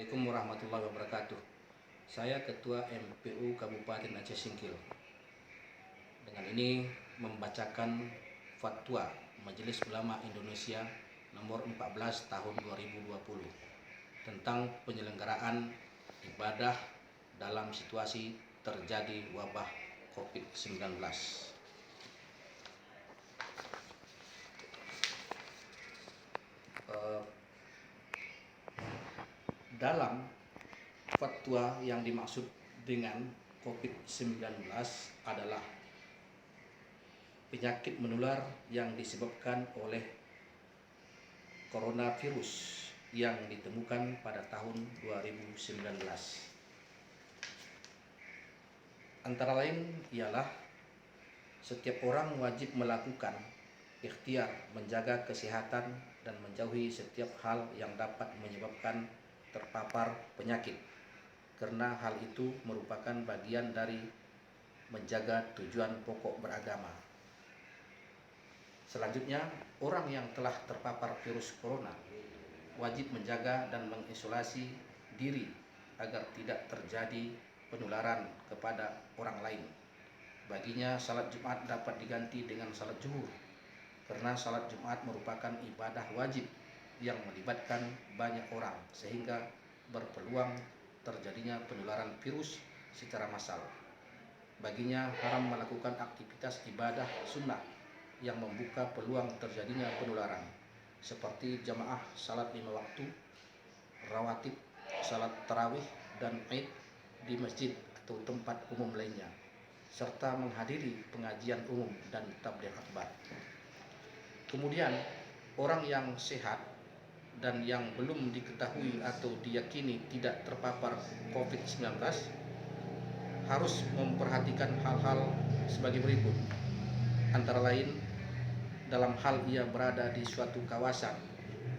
Assalamualaikum warahmatullahi wabarakatuh. Saya Ketua MPU Kabupaten Aceh Singkil. Dengan ini membacakan Fatwa Majelis Ulama Indonesia nomor 14 tahun 2020 tentang penyelenggaraan ibadah dalam situasi terjadi wabah COVID-19. Dalam fatwa yang dimaksud dengan COVID-19 adalah penyakit menular yang disebabkan oleh coronavirus yang ditemukan pada tahun 2019. Antara lain ialah setiap orang wajib melakukan ikhtiar menjaga kesehatan dan menjauhi setiap hal yang dapat menyebabkan terpapar penyakit, karena hal itu merupakan bagian dari menjaga tujuan pokok beragama. Selanjutnya, orang yang telah terpapar virus corona wajib menjaga dan mengisolasi diri agar tidak terjadi penularan kepada orang lain. Baginya, salat Jumat dapat diganti dengan salat zuhur, karena salat Jumat merupakan ibadah wajib yang melibatkan banyak orang sehingga berpeluang terjadinya penularan virus secara massal. Baginya haram melakukan aktivitas ibadah sunnah yang membuka peluang terjadinya penularan, seperti jamaah salat 5 waktu, rawatib, salat tarawih, dan Id di masjid atau tempat umum lainnya, serta menghadiri pengajian umum dan tabligh akbar. Kemudian, orang yang sehat dan yang belum diketahui atau diyakini tidak terpapar COVID-19 harus memperhatikan hal-hal sebagai berikut. Antara lain, dalam hal ia berada di suatu kawasan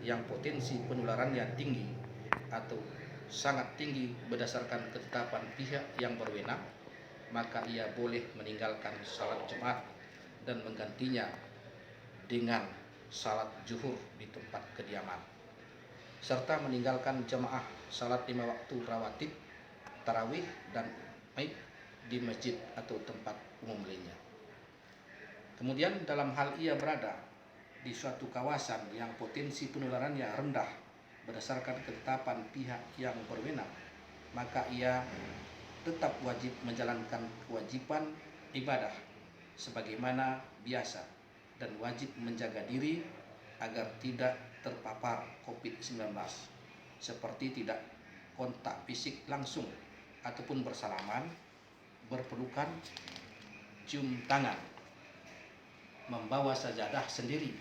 yang potensi penularannya tinggi atau sangat tinggi berdasarkan ketetapan pihak yang berwenang, maka ia boleh meninggalkan salat Jumat dan menggantinya dengan salat zuhur di tempat kediaman, serta meninggalkan jamaah salat 5 waktu rawatib, tarawih, dan Id di masjid atau tempat umum lainnya. Kemudian dalam hal ia berada di suatu kawasan yang potensi penularannya rendah berdasarkan ketetapan pihak yang berwenang, maka ia tetap wajib menjalankan kewajiban ibadah sebagaimana biasa dan wajib menjaga diri agar tidak terpapar COVID-19, seperti tidak kontak fisik langsung ataupun bersalaman, berpelukan, cium tangan, membawa sajadah sendiri,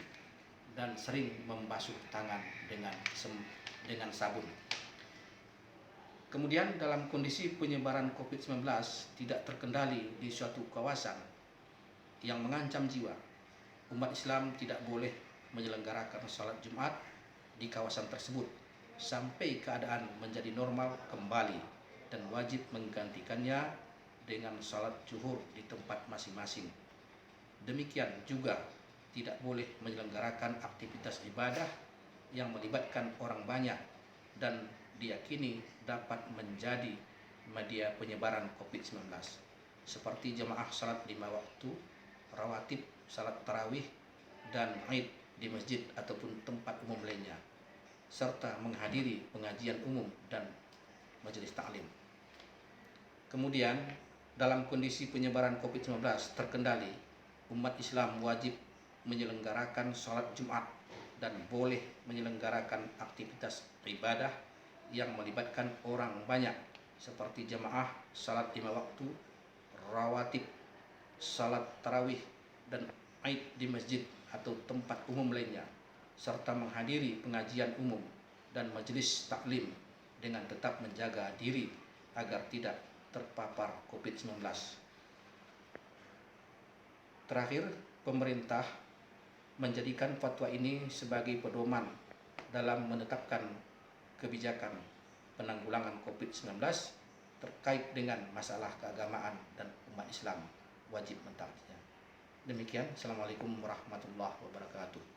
dan sering membasuh tangan dengan sabun. Kemudian dalam kondisi penyebaran COVID-19 tidak terkendali di suatu kawasan yang mengancam jiwa, umat Islam tidak boleh menyelenggarakan salat Jumat di kawasan tersebut sampai keadaan menjadi normal kembali, dan wajib menggantikannya dengan salat zuhur di tempat masing-masing. Demikian juga tidak boleh menyelenggarakan aktivitas ibadah yang melibatkan orang banyak dan diyakini dapat menjadi media penyebaran COVID-19, seperti jamaah salat 5 waktu, rawatib, salat tarawih, dan Id di masjid ataupun tempat umum lainnya, serta menghadiri pengajian umum dan majelis taklim. Kemudian, dalam kondisi penyebaran COVID-19 terkendali, umat Islam wajib menyelenggarakan salat Jumat dan boleh menyelenggarakan aktivitas ibadah yang melibatkan orang banyak, seperti jamaah salat 5 waktu, rawatib, salat tarawih, dan Id di masjid atau tempat umum lainnya, serta menghadiri pengajian umum dan majelis taklim dengan tetap menjaga diri agar tidak terpapar COVID-19. Terakhir, pemerintah menjadikan fatwa ini sebagai pedoman dalam menetapkan kebijakan penanggulangan COVID-19 terkait dengan masalah keagamaan, dan umat Islam wajib mentaatinya. Demikian, Assalamualaikum warahmatullahi wabarakatuh.